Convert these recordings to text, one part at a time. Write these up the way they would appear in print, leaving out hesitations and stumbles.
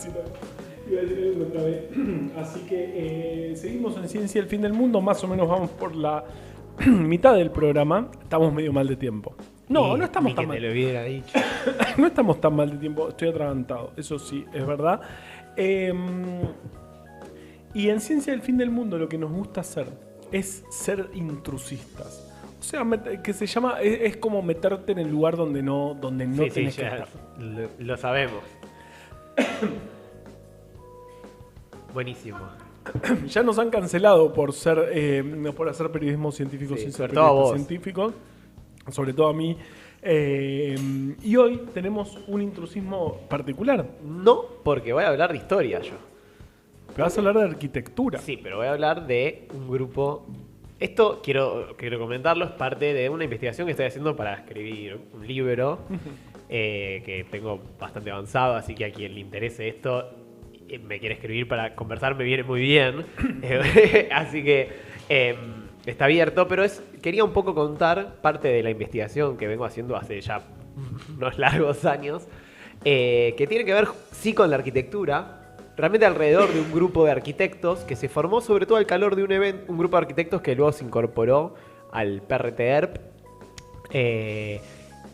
Iba a decir algo que otra vez. Así que seguimos en Ciencia el Fin del Mundo. Más o menos vamos por la mitad del programa. Estamos medio mal de tiempo. No estamos tan mal. Te lo hubiera dicho. No estamos tan mal de tiempo. Estoy atragantado. Eso sí, es verdad. Y en Ciencia del Fin del Mundo lo que nos gusta hacer es ser intrusistas. O sea, que se llama, es como meterte en el lugar donde no tenés que estar. Lo sabemos. Buenísimo. Ya nos han cancelado por hacer periodismo científico sin ser periodista científico. Sobre todo a mí. Y hoy tenemos un intrusismo particular. No, porque voy a hablar de historia yo. Pero vas a hablar de arquitectura. Sí, pero voy a hablar de un grupo. Esto quiero comentarlo, es parte de una investigación que estoy haciendo para escribir un libro que tengo bastante avanzado, así que a quien le interese esto me quiere escribir para conversar, me viene muy bien. Así que está abierto, pero quería un poco contar parte de la investigación que vengo haciendo hace ya unos largos años, que tiene que ver sí con la arquitectura. Realmente alrededor de un grupo de arquitectos que se formó sobre todo al calor de un grupo de arquitectos que luego se incorporó al PRT-ERP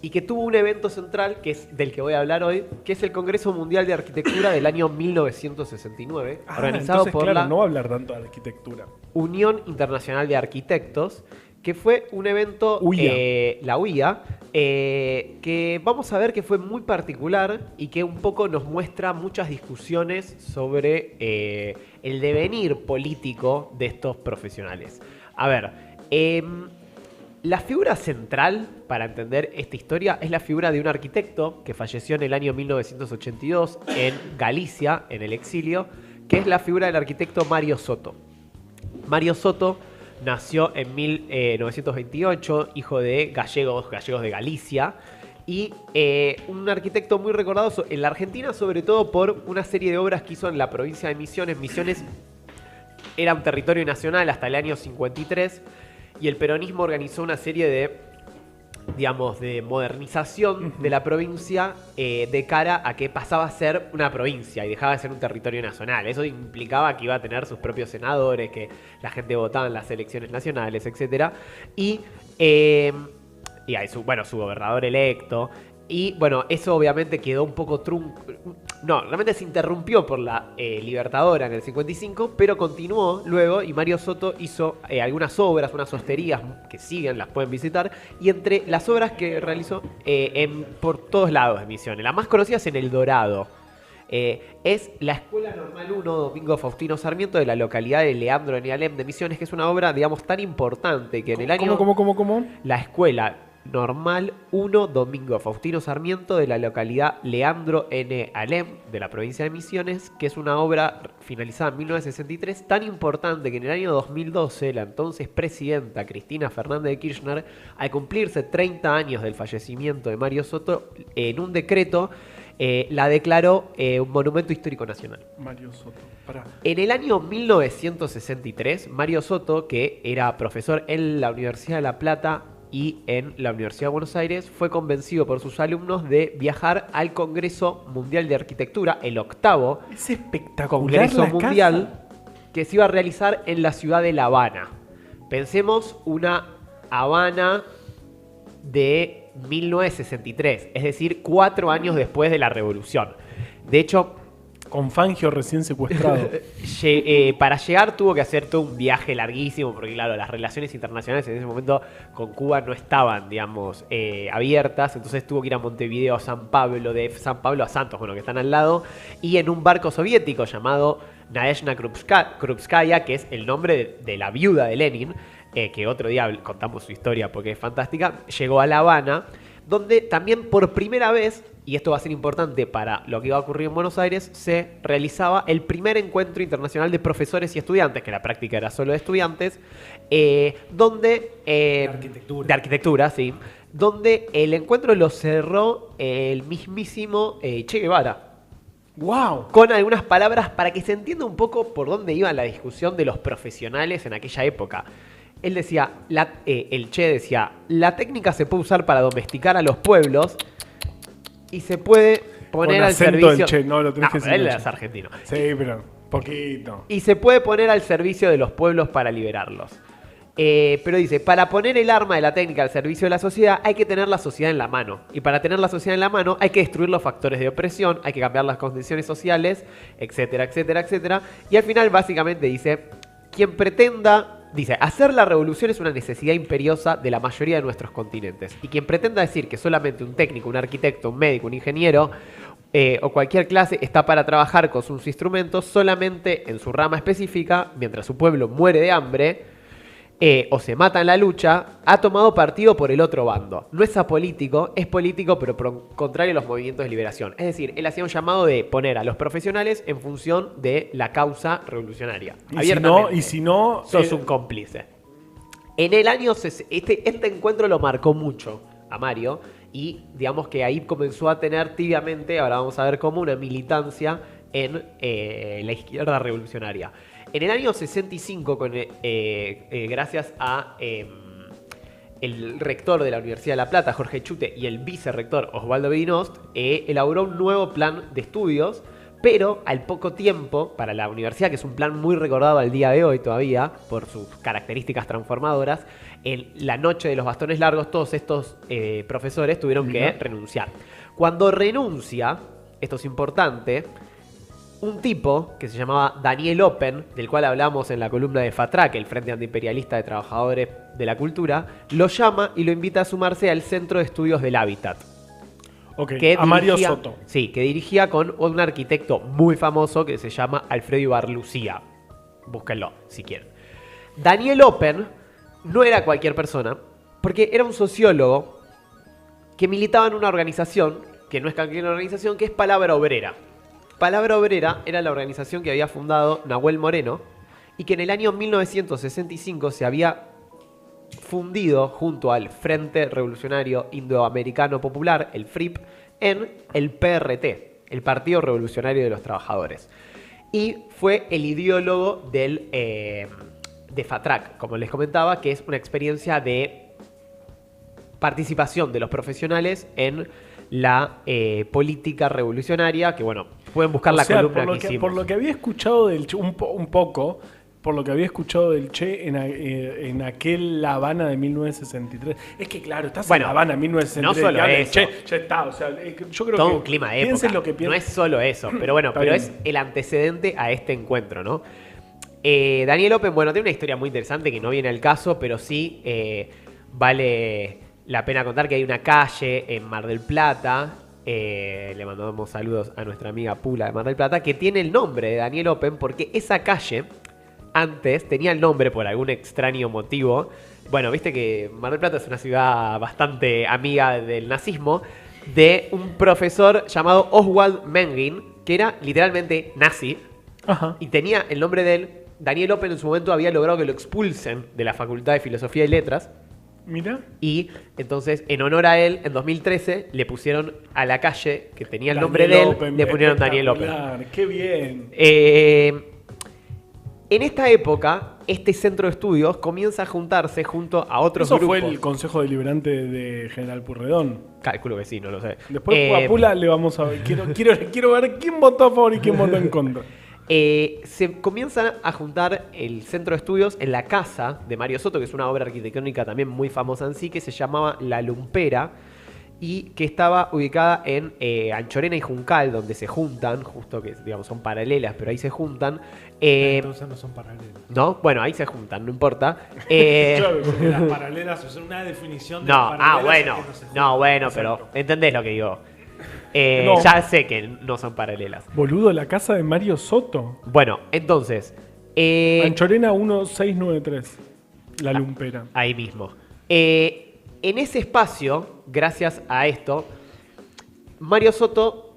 y que tuvo un evento central que es del que voy a hablar hoy, que es el Congreso Mundial de Arquitectura del año 1969, organizado por no va a hablar tanto de arquitectura. Unión Internacional de Arquitectos, que fue un evento, la UIA, que vamos a ver que fue muy particular y que un poco nos muestra muchas discusiones sobre el devenir político de estos profesionales. A ver, la figura central para entender esta historia es la figura de un arquitecto que falleció en el año 1982 en Galicia, en el exilio, que es la figura del arquitecto Mario Soto. Mario Soto nació en 1928, hijo de gallegos de Galicia, y un arquitecto muy recordado en la Argentina, sobre todo por una serie de obras que hizo en la provincia de Misiones. Misiones era un territorio nacional hasta el año 53, y el peronismo organizó una serie de modernización de la provincia de cara a que pasaba a ser una provincia y dejaba de ser un territorio nacional. Eso implicaba que iba a tener sus propios senadores, que la gente votaba en las elecciones nacionales, etc. Y hay su gobernador electo. Y bueno, eso obviamente quedó un poco realmente se interrumpió por la Libertadora en el 55, pero continuó luego y Mario Soto hizo algunas obras, unas hosterías que siguen, las pueden visitar, y entre las obras que realizó por todos lados de Misiones, la más conocida es en El Dorado. Es la Escuela Normal 1 Domingo Faustino Sarmiento de la localidad de Leandro N. Alem de Misiones, que es una obra, digamos, tan importante que en el año... ¿Cómo? La Escuela Normal 1 Domingo Faustino Sarmiento de la localidad Leandro N. Alem de la provincia de Misiones, que es una obra finalizada en 1963 tan importante que en el año 2012 la entonces presidenta Cristina Fernández de Kirchner, al cumplirse 30 años del fallecimiento de Mario Soto, en un decreto la declaró un monumento histórico nacional. Mario Soto, pará. En el año 1963, Mario Soto, que era profesor en la Universidad de La Plata y en la Universidad de Buenos Aires, fue convencido por sus alumnos de viajar al Congreso Mundial de Arquitectura, el octavo es espectacular Congreso Mundial que se iba a realizar en la ciudad de La Habana. Pensemos una Habana de 1963, es decir, 4 años después de la Revolución. De hecho, con Fangio recién secuestrado. Para llegar tuvo que hacer todo un viaje larguísimo, porque claro, las relaciones internacionales en ese momento con Cuba no estaban, digamos, abiertas. Entonces tuvo que ir a Montevideo, a San Pablo, de San Pablo a Santos, bueno, que están al lado, y en un barco soviético llamado Nadezhda Krupskaya, que es el nombre de la viuda de Lenin, que otro día contamos su historia porque es fantástica, llegó a La Habana, donde también por primera vez, y esto va a ser importante para lo que iba a ocurrir en Buenos Aires, se realizaba el primer encuentro internacional de profesores y estudiantes, que la práctica era solo de estudiantes, donde... de arquitectura, sí. Donde el encuentro lo cerró el mismísimo Che Guevara. ¡Wow! Con algunas palabras para que se entienda un poco por dónde iba la discusión de los profesionales en aquella época. Él decía, el Che decía, la técnica se puede usar para domesticar a los pueblos y se puede poner al servicio... del che, no, lo tenés que decir. Él es argentino. Sí, pero poquito. Y se puede poner al servicio de los pueblos para liberarlos. Pero dice, para poner el arma de la técnica al servicio de la sociedad hay que tener la sociedad en la mano. Y para tener la sociedad en la mano hay que destruir los factores de opresión, hay que cambiar las condiciones sociales, etcétera, etcétera, etcétera. Y al final básicamente dice, quien pretenda... Dice, hacer la revolución es una necesidad imperiosa de la mayoría de nuestros continentes. Y quien pretenda decir que solamente un técnico, un arquitecto, un médico, un ingeniero o cualquier clase está para trabajar con sus instrumentos solamente en su rama específica, mientras su pueblo muere de hambre o se mata en la lucha, ha tomado partido por el otro bando. No es apolítico, es político pero contrario a los movimientos de liberación. Es decir, él hacía un llamado de poner a los profesionales en función de la causa revolucionaria. Y si no sos un cómplice. En el año... Este encuentro lo marcó mucho a Mario y digamos que ahí comenzó a tener tibiamente, ahora vamos a ver cómo, una militancia en la izquierda revolucionaria. En el año 65, gracias a el rector de la Universidad de La Plata, Jorge Chute, y el vicerrector, Osvaldo Bedinost, elaboró un nuevo plan de estudios, pero al poco tiempo, para la universidad, que es un plan muy recordado al día de hoy todavía, por sus características transformadoras, en la noche de los bastones largos, todos estos profesores tuvieron que renunciar. Cuando renuncia, esto es importante... Un tipo que se llamaba Daniel Open, del cual hablamos en la columna de FATRAC, el Frente Antiimperialista de Trabajadores de la Cultura, lo llama y lo invita a sumarse al Centro de Estudios del Hábitat. Ok, a Mario Soto. Sí, que dirigía con un arquitecto muy famoso que se llama Alfredo Ibarlucía. Búsquenlo, si quieren. Daniel Open no era cualquier persona, porque era un sociólogo que militaba en una organización, que no es cualquier organización, que es Palabra Obrera. Palabra Obrera era la organización que había fundado Nahuel Moreno y que en el año 1965 se había fundido junto al Frente Revolucionario Indoamericano Popular, el FRIP, en el PRT, el Partido Revolucionario de los Trabajadores. Y fue el ideólogo de FATRAC, como les comentaba, que es una experiencia de participación de los profesionales en la política revolucionaria, que bueno, pueden buscar la columna que hicimos. Por lo que había escuchado del Che, por lo que había escuchado del Che en aquel La Habana de 1963. Es que claro, estás en La Habana en 1963. No solo eso. Che, ya está, o sea, yo creo todo que un clima de época. Lo que no es solo eso, pero bueno, pero es el antecedente a este encuentro, ¿no? Daniel Open, bueno, tiene una historia muy interesante que no viene al caso, pero sí vale la pena contar que hay una calle en Mar del Plata, le mandamos saludos a nuestra amiga Pula de Mar del Plata, que tiene el nombre de Daniel Open porque esa calle antes tenía el nombre por algún extraño motivo. Bueno, viste que Mar del Plata es una ciudad bastante amiga del nazismo, de un profesor llamado Oswald Mengin, que era literalmente nazi. Ajá. Y tenía el nombre de él. Daniel Open en su momento había logrado que lo expulsen de la Facultad de Filosofía y Letras. Mira. Y entonces, en honor a él, en 2013, le pusieron a la calle, que tenía el nombre de él, le pusieron Daniel Open. ¡Qué bien! En esta época, este centro de estudios comienza a juntarse junto a otros grupos. ¿Eso fue el Consejo Deliberante de General Purredón? Calculo que sí, no lo sé. Después a Pula le vamos a ver. Quiero ver quién votó a favor y quién votó en contra. Se comienza a juntar el centro de estudios en la casa de Mario Soto, que es una obra arquitectónica también muy famosa en sí, que se llamaba La Lumpera y que estaba ubicada en Anchorena y Juncal, donde se juntan, justo que digamos son paralelas, pero ahí se juntan. Entonces no son paralelas. No, bueno, ahí se juntan, no importa. Claro, porque las paralelas son una definición de paralelas. Bueno, pero entendés lo que digo. Ya sé que no son paralelas. Boludo, la casa de Mario Soto. Bueno, entonces Anchorena 1693, La Lumpera. Ahí mismo. En ese espacio, gracias a esto, Mario Soto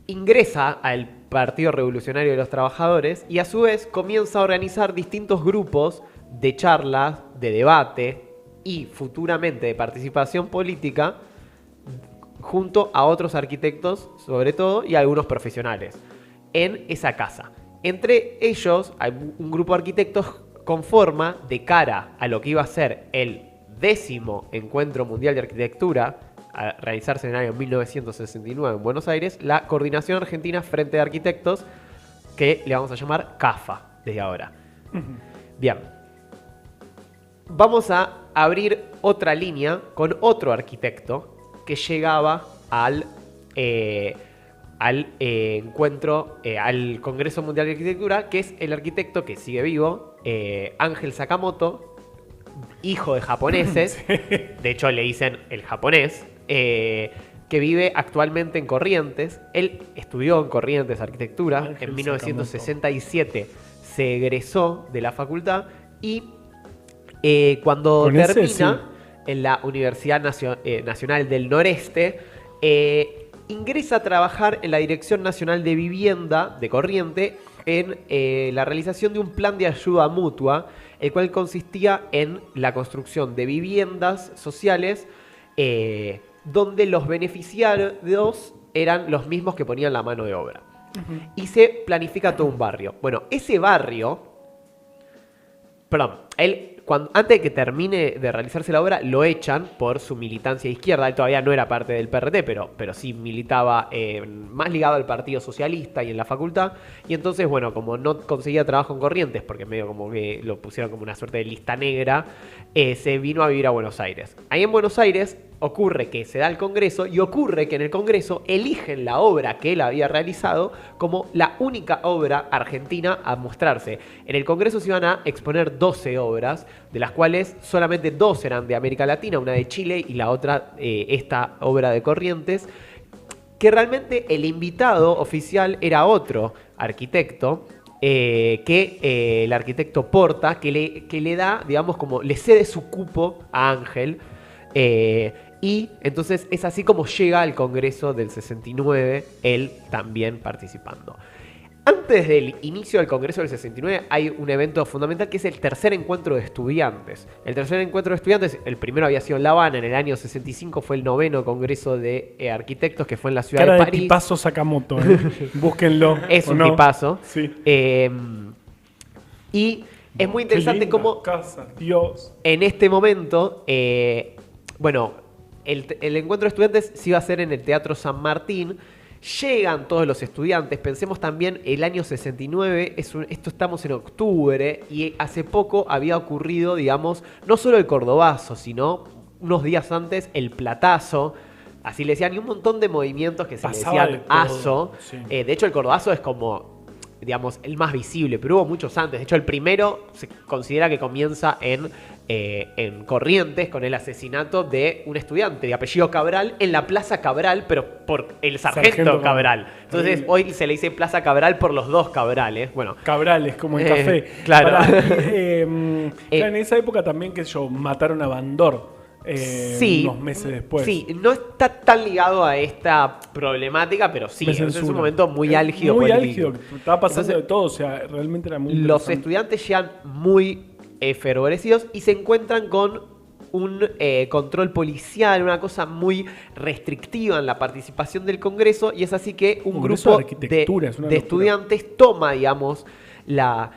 ingresa al Partido Revolucionario de los Trabajadores y a su vez comienza a organizar distintos grupos de charlas, de debate y futuramente de participación política junto a otros arquitectos, sobre todo, y algunos profesionales, en esa casa. Entre ellos, hay un grupo de arquitectos conforma de cara a lo que iba a ser el 10º Encuentro Mundial de Arquitectura a realizarse en el año 1969 en Buenos Aires, la Coordinación Argentina Frente de Arquitectos, que le vamos a llamar CAFA desde ahora. Bien. Vamos a abrir otra línea con otro arquitecto que llegaba al encuentro, al Congreso Mundial de Arquitectura, que es el arquitecto que sigue vivo, Ángel Sakamoto, hijo de japoneses, sí. De hecho le dicen el japonés, que vive actualmente en Corrientes. Él estudió en Corrientes Arquitectura, Ángel en 1967 Sakamoto. Se egresó de la facultad y cuando termina sí. En la Universidad Nacional del Noreste, ingresa a trabajar en la Dirección Nacional de Vivienda de Corrientes en la realización de un plan de ayuda mutua, el cual consistía en la construcción de viviendas sociales donde los beneficiarios eran los mismos que ponían la mano de obra. Y se planifica todo un barrio. Bueno, ese barrio... Perdón, antes de que termine de realizarse la obra, lo echan por su militancia de izquierda. Él todavía no era parte del PRT, pero sí militaba más ligado al Partido Socialista y en la facultad. Y entonces, bueno, como no conseguía trabajo en Corrientes, porque medio como que lo pusieron como una suerte de lista negra, se vino a vivir a Buenos Aires. Ahí en Buenos Aires ocurre que se da el Congreso y ocurre que en el Congreso eligen la obra que él había realizado como la única obra argentina a mostrarse. En el Congreso se iban a exponer 12 obras, de las cuales solamente 2 eran de América Latina, una de Chile y la otra esta obra de Corrientes, que realmente el invitado oficial era otro arquitecto, el arquitecto Porta, que le da, digamos, como le cede su cupo a Ángel, y entonces es así como llega al Congreso del 69, él también participando. Antes del inicio del Congreso del 69 hay un evento fundamental que es el tercer encuentro de estudiantes. El tercer encuentro de estudiantes, el primero había sido en La Habana, en el año 65 fue el 9º Congreso de Arquitectos que fue en la ciudad de París. De tipazo Sakamoto, búsquenlo. Es un tipazo. Sí. Y es muy interesante cómo Dios. En este momento, bueno, el encuentro de estudiantes se iba a hacer en el Teatro San Martín. Llegan todos los estudiantes. Pensemos también el año 69, esto estamos en octubre, y hace poco había ocurrido, digamos, no solo el Cordobazo, sino unos días antes el Platazo. Así le decían, y un montón de movimientos que se le decían ASO. Sí. De hecho, el Cordobazo es como, digamos, el más visible, pero hubo muchos antes. De hecho, el primero se considera que comienza en Corrientes con el asesinato de un estudiante de apellido Cabral en la Plaza Cabral, pero por el sargento Cabral. Entonces, hoy se le dice Plaza Cabral por los dos Cabrales. Bueno, Cabrales, como el café. Claro. En esa época también, que mataron a Bandor. Sí, unos meses después. Sí, no está tan ligado a esta problemática, pero sí, es un momento muy álgido. Muy álgido, estaba pasando de todo, o sea, realmente era muy interesante. Los estudiantes llegan muy fervorecidos y se encuentran con un control policial, una cosa muy restrictiva en la participación del Congreso, y es así que un grupo de estudiantes toma, digamos, la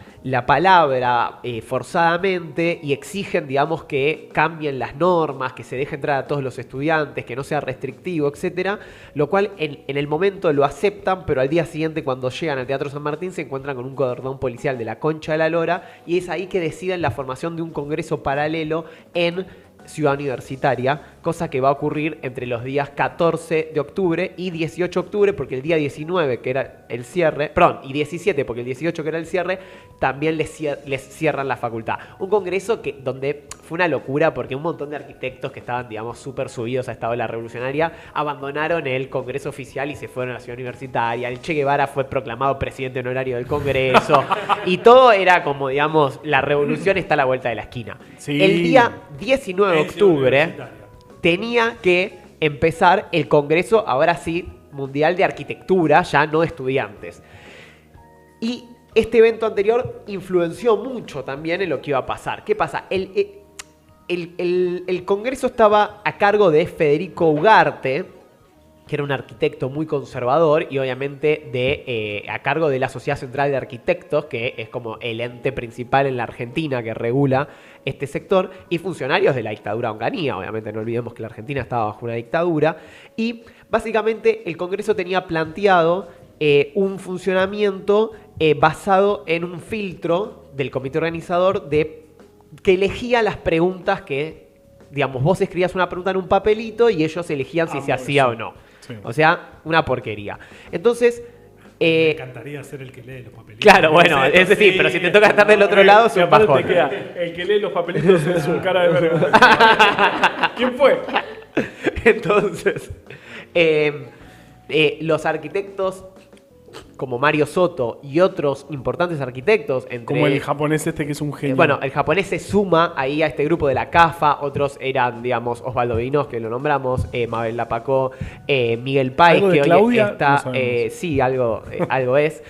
palabra forzadamente y exigen, digamos, que cambien las normas, que se deje entrar a todos los estudiantes, que no sea restrictivo, etcétera, lo cual en el momento lo aceptan, pero al día siguiente, cuando llegan al Teatro San Martín, se encuentran con un cordón policial de la Concha de la Lora, y es ahí que deciden la formación de un congreso paralelo en Ciudad Universitaria, cosa que va a ocurrir entre los días 14 de octubre y 18 de octubre, porque el día 19, que era el cierre, perdón, y 17, porque el 18, que era el cierre, también les cierran la facultad. Un congreso donde fue una locura, porque un montón de arquitectos que estaban, digamos, súper subidos a esta ola revolucionaria, abandonaron el congreso oficial y se fueron a la Ciudad Universitaria. El Che Guevara fue proclamado presidente honorario del congreso, y todo era como, digamos, la revolución está a la vuelta de la esquina. Sí. El día 19 de octubre tenía que empezar el Congreso, ahora sí, Mundial de Arquitectura, ya no de estudiantes. Y este evento anterior influenció mucho también en lo que iba a pasar. ¿Qué pasa? El Congreso estaba a cargo de Federico Ugarte, que era un arquitecto muy conservador y obviamente a cargo de la Sociedad Central de Arquitectos, que es como el ente principal en la Argentina que regula este sector, y funcionarios de la dictadura de Onganía. Obviamente no olvidemos que la Argentina estaba bajo una dictadura. Y básicamente el Congreso tenía planteado un funcionamiento basado en un filtro del comité organizador que elegía las preguntas que, digamos, vos escribías una pregunta en un papelito y ellos elegían si se hacía o no. Sí. O sea, una porquería. Entonces... me encantaría ser el que lee los papelitos. Claro, bueno, es decir, pero si te toca estar del otro lado, es un bajón. El que lee los papelitos es un cara de verga. ¿Quién fue? Entonces, los arquitectos como Mario Soto y otros importantes arquitectos, como el japonés que es un genio. Bueno, el japonés se suma ahí a este grupo de la CAFA. Otros eran, digamos, Osvaldo Vinos, que lo nombramos, Mabel Lapacó, Miguel Páez, que hoy está... sí, algo es.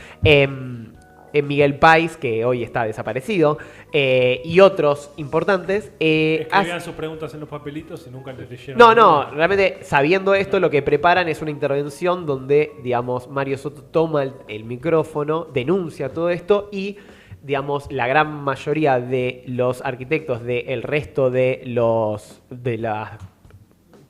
Miguel Páez, que hoy está desaparecido, y otros importantes. Escribían sus preguntas en los papelitos y nunca les leyeron. No, realmente sabiendo esto, lo que preparan es una intervención donde, digamos, Mario Soto toma el micrófono, denuncia todo esto y, digamos, la gran mayoría de los arquitectos del resto de los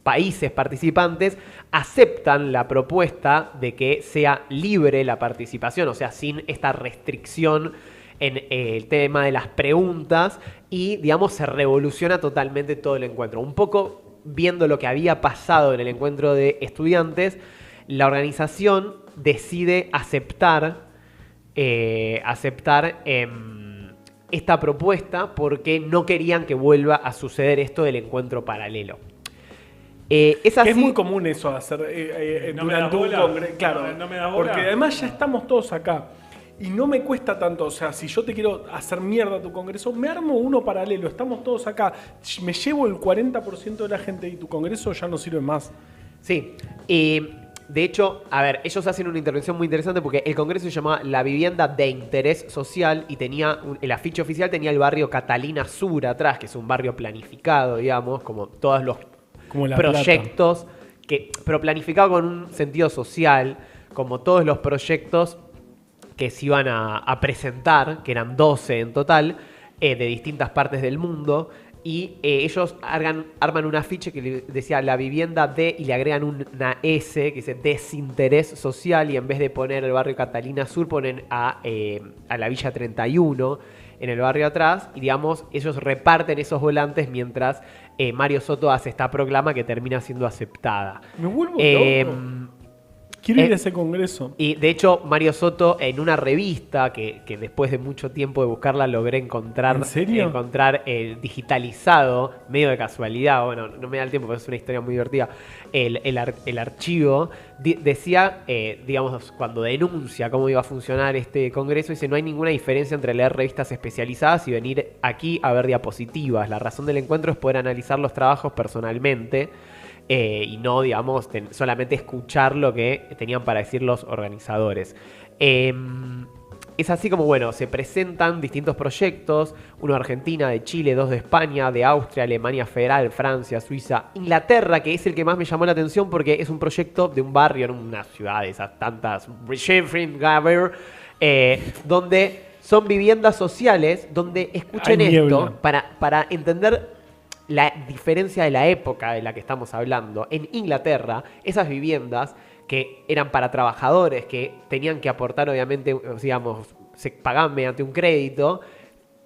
países participantes aceptan la propuesta de que sea libre la participación, o sea, sin esta restricción en el tema de las preguntas y, digamos, se revoluciona totalmente todo el encuentro. Un poco viendo lo que había pasado en el encuentro de estudiantes, la organización decide aceptar esta propuesta porque no querían que vuelva a suceder esto del encuentro paralelo. Es así. Es muy común eso de hacer durante un congreso. Claro, no me da bola. Porque además ya estamos todos acá. Y no me cuesta tanto, o sea, si yo te quiero hacer mierda a tu congreso, me armo uno paralelo, estamos todos acá. Me llevo el 40% de la gente y tu congreso ya no sirve más. Sí, de hecho, a ver, ellos hacen una intervención muy interesante porque el congreso se llamaba La Vivienda de Interés Social y tenía el afiche oficial tenía el barrio Catalina Sur atrás, que es un barrio planificado, digamos, como todos los proyectos, pero planificado con un sentido social, como todos los proyectos que se iban a presentar, que eran 12 en total, de distintas partes del mundo, y ellos arman un afiche que decía La Vivienda de, y le agregan una S, que dice Desinterés Social, y en vez de poner el barrio Catalina Sur, ponen a la Villa 31 en el barrio atrás, y digamos, ellos reparten esos volantes mientras Mario Soto hace esta proclama que termina siendo aceptada. Me vuelvo loco. Quiero ir a ese congreso. Y de hecho, Mario Soto, en una revista que después de mucho tiempo de buscarla logré encontrar. ¿En serio? Encontrar digitalizado, medio de casualidad, bueno, no me da el tiempo, pero es una historia muy divertida. El archivo decía, digamos, cuando denuncia cómo iba a funcionar este congreso, dice: no hay ninguna diferencia entre leer revistas especializadas y venir aquí a ver diapositivas. La razón del encuentro es poder analizar los trabajos personalmente. Y no, digamos, solamente escuchar lo que tenían para decir los organizadores. Es así como, bueno, se presentan distintos proyectos, uno de Argentina, de Chile, dos de España, de Austria, Alemania Federal, Francia, Suiza, Inglaterra, que es el que más me llamó la atención porque es un proyecto de un barrio en una ciudad de esas tantas, donde son viviendas sociales, donde escuchen esto, para entender la diferencia de la época de la que estamos hablando. En Inglaterra, esas viviendas que eran para trabajadores que tenían que aportar, obviamente, digamos, se pagaban mediante un crédito.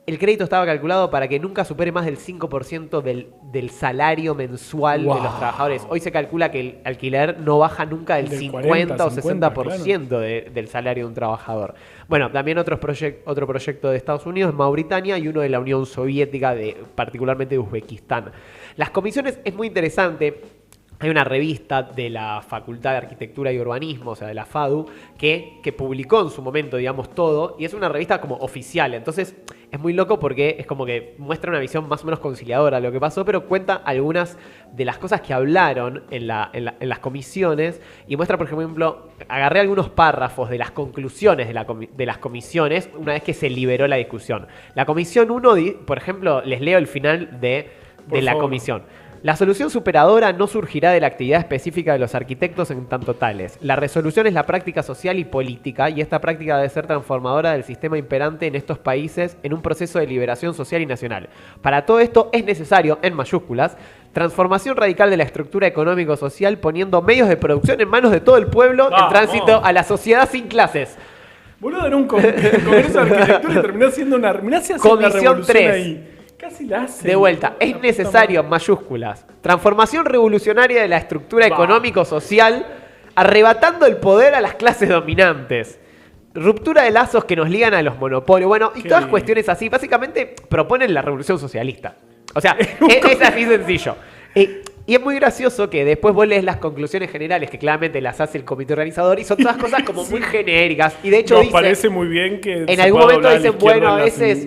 El crédito estaba calculado para que nunca supere más del 5% del salario mensual de los trabajadores. Hoy se calcula que el alquiler no baja nunca del 50 o 60% claro, del salario de un trabajador. Bueno, también otro proyecto de Estados Unidos, Mauritania, y uno de la Unión Soviética, particularmente de Uzbekistán. Las comisiones es muy interesante. Hay una revista de la Facultad de Arquitectura y Urbanismo, o sea, de la FADU, que publicó en su momento, digamos, todo, y es una revista como oficial. Entonces, es muy loco porque es como que muestra una visión más o menos conciliadora de lo que pasó, pero cuenta algunas de las cosas que hablaron en las comisiones, y muestra, por ejemplo, agarré algunos párrafos de las conclusiones de las comisiones una vez que se liberó la discusión. La comisión 1, por ejemplo, les leo el final de la comisión. La solución superadora no surgirá de la actividad específica de los arquitectos en tanto tales. La resolución es la práctica social y política, y esta práctica debe ser transformadora del sistema imperante en estos países en un proceso de liberación social y nacional. Para todo esto es necesario, en mayúsculas, transformación radical de la estructura económico-social, poniendo medios de producción en manos de todo el pueblo en tránsito a la sociedad sin clases. Boludo, era un congreso de arquitectura y terminó siendo una... Mirá si hace una Comisión 3. ahí. Casi la hace. De vuelta, es necesario, en mayúsculas, transformación revolucionaria de la estructura económico-social, arrebatando el poder a las clases dominantes. Ruptura de lazos que nos ligan a los monopolios. Bueno, y todas cuestiones así. Básicamente proponen la revolución socialista. O sea, es así sencillo. Y es muy gracioso que después vos lees las conclusiones generales, que claramente las hace el comité organizador, y son todas cosas como muy genéricas. Y de hecho nos parece muy bien que en algún momento dicen, bueno, a veces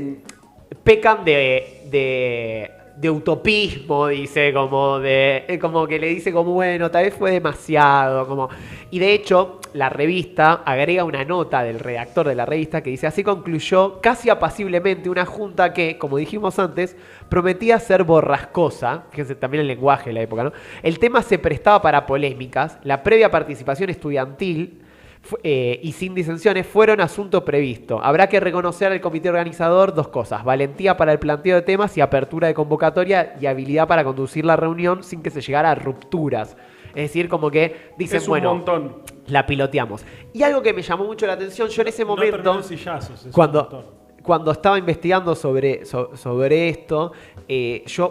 pecan de utopismo, dice, como que le dice como, bueno, tal vez fue demasiado, como... Y de hecho, la revista agrega una nota del redactor de la revista que dice, así concluyó casi apaciblemente una junta que, como dijimos antes, prometía ser borrascosa, que es también el lenguaje de la época, ¿no? El tema se prestaba para polémicas, la previa participación estudiantil y sin disensiones fueron asunto previsto. Habrá que reconocer al comité organizador dos cosas: valentía para el planteo de temas y apertura de convocatoria, y habilidad para conducir la reunión sin que se llegara a rupturas. Es decir, como que dicen, bueno, montón. La piloteamos. Y algo que me llamó mucho la atención, yo en ese momento, cuando estaba investigando sobre esto,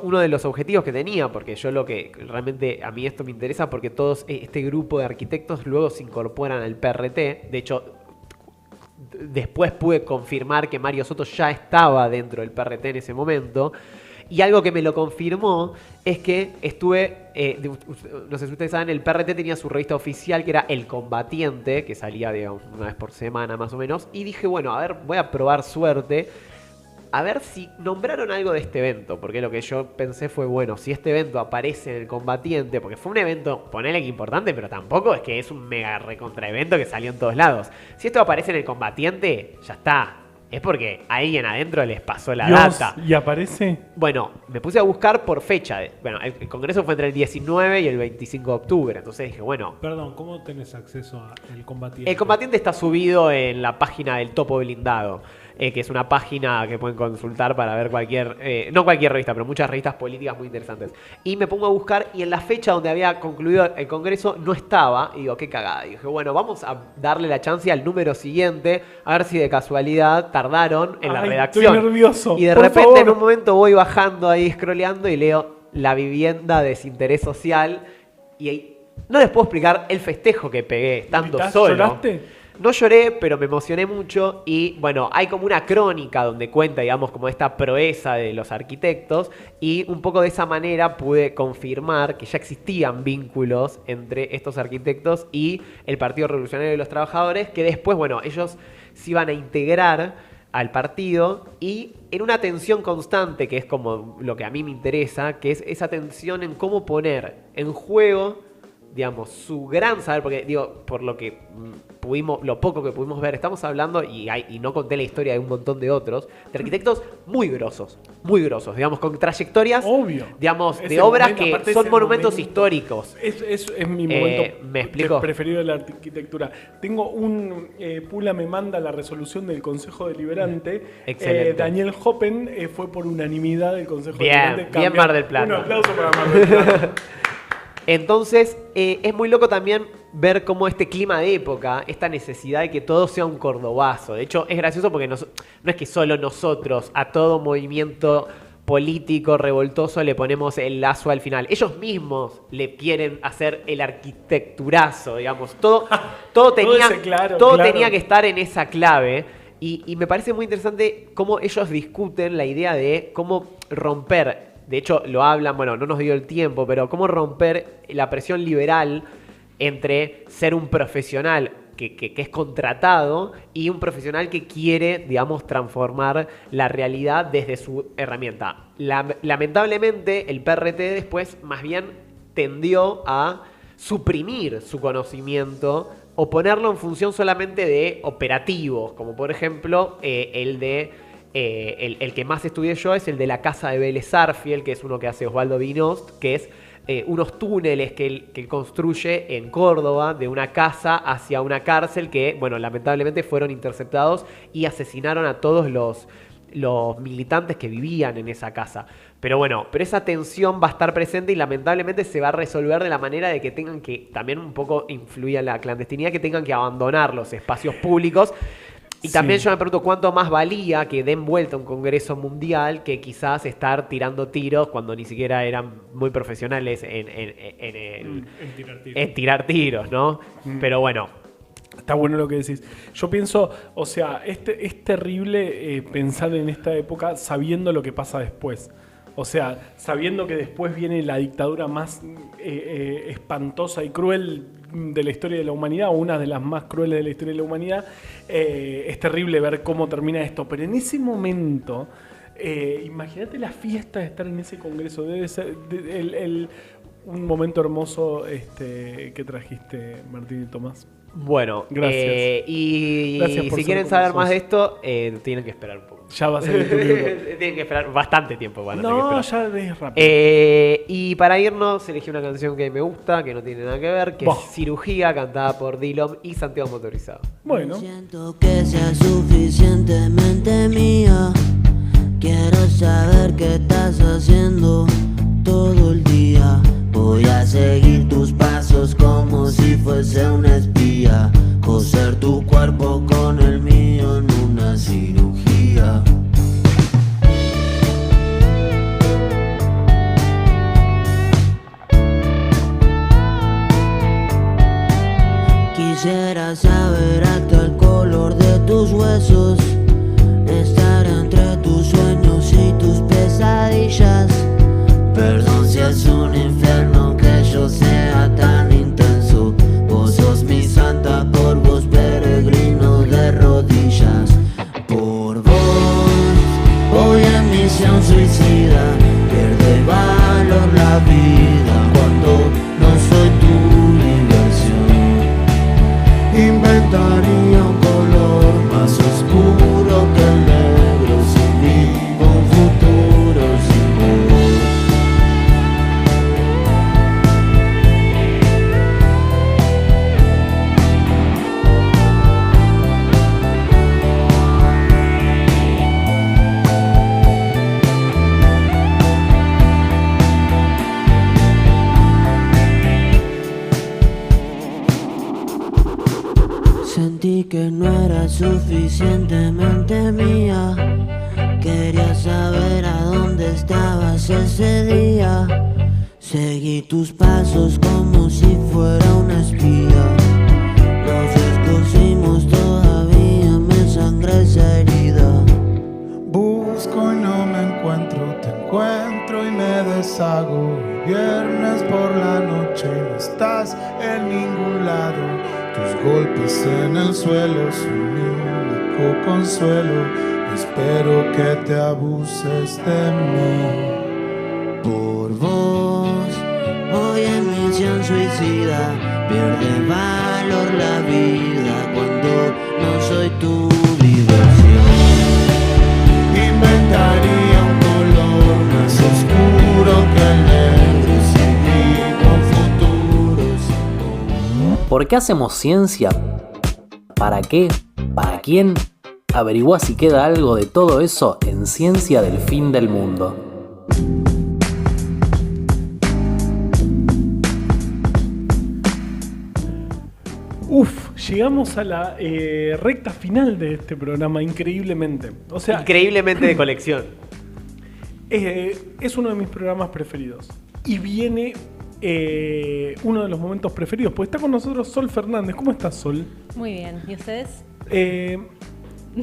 uno de los objetivos que tenía, porque yo lo que realmente a mí esto me interesa, porque todos este grupo de arquitectos luego se incorporan al PRT. De hecho, después pude confirmar que Mario Soto ya estaba dentro del PRT en ese momento. Y algo que me lo confirmó es que no sé si ustedes saben, el PRT tenía su revista oficial que era El Combatiente, que salía, digamos, una vez por semana más o menos. Y dije, bueno, a ver, voy a probar suerte, a ver si nombraron algo de este evento. Porque lo que yo pensé fue, bueno, si este evento aparece en El Combatiente, porque fue un evento, ponele que importante, pero tampoco es que es un mega recontra evento que salió en todos lados. Si esto aparece en El Combatiente, ya está. Es porque a alguien adentro les pasó la data. ¿Y aparece? Bueno, me puse a buscar por fecha. Bueno, el congreso fue entre el 19 y el 25 de octubre. Entonces dije, bueno... Perdón, ¿cómo tenés acceso al Combatiente? El Combatiente está subido en la página del Topo Blindado. Que es una página que pueden consultar para ver no cualquier revista, pero muchas revistas políticas muy interesantes. Y me pongo a buscar, y en la fecha donde había concluido el congreso no estaba. Y digo, qué cagada. Y dije, bueno, vamos a darle la chance al número siguiente, a ver si de casualidad tardaron en la redacción. Estoy nervioso. Y de repente en un momento voy bajando ahí, scrolleando, y leo la vivienda de desinterés social. Y ahí no les puedo explicar el festejo que pegué estando solo. ¿Lloraste? No lloré, pero me emocioné mucho. Y bueno, hay como una crónica donde cuenta, digamos, como esta proeza de los arquitectos. Y un poco de esa manera pude confirmar que ya existían vínculos entre estos arquitectos y el Partido Revolucionario de los Trabajadores, que después, bueno, ellos se iban a integrar al partido, y en una tensión constante, que es como lo que a mí me interesa, que es esa tensión en cómo poner en juego, digamos, su gran saber, porque digo, por lo que lo poco que pudimos ver, estamos hablando, y no conté la historia de un montón de otros, de arquitectos muy grosos, digamos, con trayectorias, digamos, de obras que son monumentos históricos. Es mi momento preferido de la arquitectura. Tengo Pula me manda la resolución del Consejo Deliberante. Excelente. Daniel Hoppen fue por unanimidad del Consejo Deliberante. Bien Mar del Plata. Un aplauso para Mar del Plata. Entonces, es muy loco también ver cómo este clima de época, esta necesidad de que todo sea un cordobazo. De hecho, es gracioso porque no es que solo nosotros a todo movimiento político revoltoso le ponemos el lazo al final. Ellos mismos le quieren hacer el arquitecturazo, digamos. Todo tenía que estar en esa clave. Y me parece muy interesante cómo ellos discuten la idea de cómo romper. De hecho, lo hablan, bueno, no nos dio el tiempo, pero cómo romper la presión liberal entre ser un profesional que es contratado y un profesional que quiere, digamos, transformar la realidad desde su herramienta. Lamentablemente, el PRT después más bien tendió a suprimir su conocimiento o ponerlo en función solamente de operativos, como por ejemplo el de el que más estudié yo es el de la casa de Vélez Sarsfield, que es uno que hace Osvaldo Vinost, que es unos túneles que él construye en Córdoba de una casa hacia una cárcel que, bueno, lamentablemente fueron interceptados y asesinaron a todos los militantes que vivían en esa casa. Pero esa tensión va a estar presente y lamentablemente se va a resolver de la manera de que tengan que, también un poco influye la clandestinidad, que tengan que abandonar los espacios públicos. Y también yo me pregunto cuánto más valía que den vuelta a un congreso mundial que quizás estar tirando tiros cuando ni siquiera eran muy profesionales en tirar tiros, ¿no? Pero bueno. Está bueno lo que decís. Yo pienso, o sea, es terrible pensar en esta época sabiendo lo que pasa después. O sea, sabiendo que después viene la dictadura más espantosa y cruel de la historia de la humanidad, o una de las más crueles de la historia de la humanidad, es terrible ver cómo termina esto. Pero en ese momento, imagínate la fiesta de estar en ese congreso. Debe ser un momento hermoso que trajiste, Martín y Tomás. Bueno, gracias. Gracias si quieren saber más de esto, tienen que esperar un poco. Ya va a salir tu libro. Tienen que esperar bastante tiempo. No, ya es rápido. Y para irnos, elegí una canción que me gusta, que no tiene nada que ver, que es Cirugía, cantada por Dillom y Santiago Motorizado. Bueno. Siento que sea suficientemente mía. Quiero saber qué estás haciendo todo el día. Voy a seguir tus pasos como si fuese una espía. Coser tu cuerpo con el mío en una cirugía. Quisiera saber hasta el color de tus huesos, estar entre tus sueños y tus pesadillas. Perdón si es un infierno que yo sea tan intenso. Vos sos mi santa, por vos peregrino de rodillas. Por vos voy en misión suicida. Pierde valor la vida cuando no soy tu diversión. Inventaría un color más oscuro que el negro si vivo un futuro sin vos. Sentí que no era suficientemente mía. Quería saber a dónde estabas ese día. Seguí tus pasos como si fuera una espía. Nos descosimos todavía, me sangra esa herida. Busco y no me encuentro, te encuentro y me deshago. Viernes por la noche y no estás en ningún lado. Tus golpes en el suelo son mi único consuelo. Espero que te abuses de mí. Por vos voy en misión suicida. Pierde valor la vida cuando no soy tu diversión. Inventaría un color más oscuro que el negro si vivo un futuro sin vos. ¿Por qué hacemos ciencia? ¿Para qué? ¿Para quién? Averigua si queda algo de todo eso en Ciencia del Fin del Mundo. Llegamos a la recta final de este programa, increíblemente. O sea, increíblemente de colección. Es uno de mis programas preferidos. Y viene uno de los momentos preferidos, porque está con nosotros Sol Fernández. ¿Cómo estás, Sol? Muy bien. ¿Y ustedes?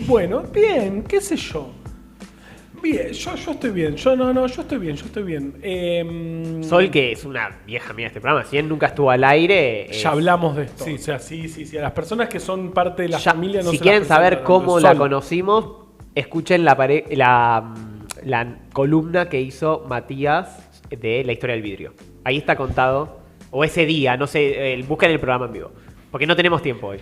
Bueno, bien, qué sé yo. Bien, yo estoy bien. Yo estoy bien. Sol, que es una vieja mía de este programa, si él nunca estuvo al aire. Ya hablamos de esto. Sí. O sea, sí. A las personas que son parte de la familia no si se quieren las saber cómo Sol. la conocimos, escuchen la columna que hizo Matías de La Historia del Vidrio. Ahí está contado. O ese día, no sé, busquen el programa en vivo. Porque no tenemos tiempo hoy.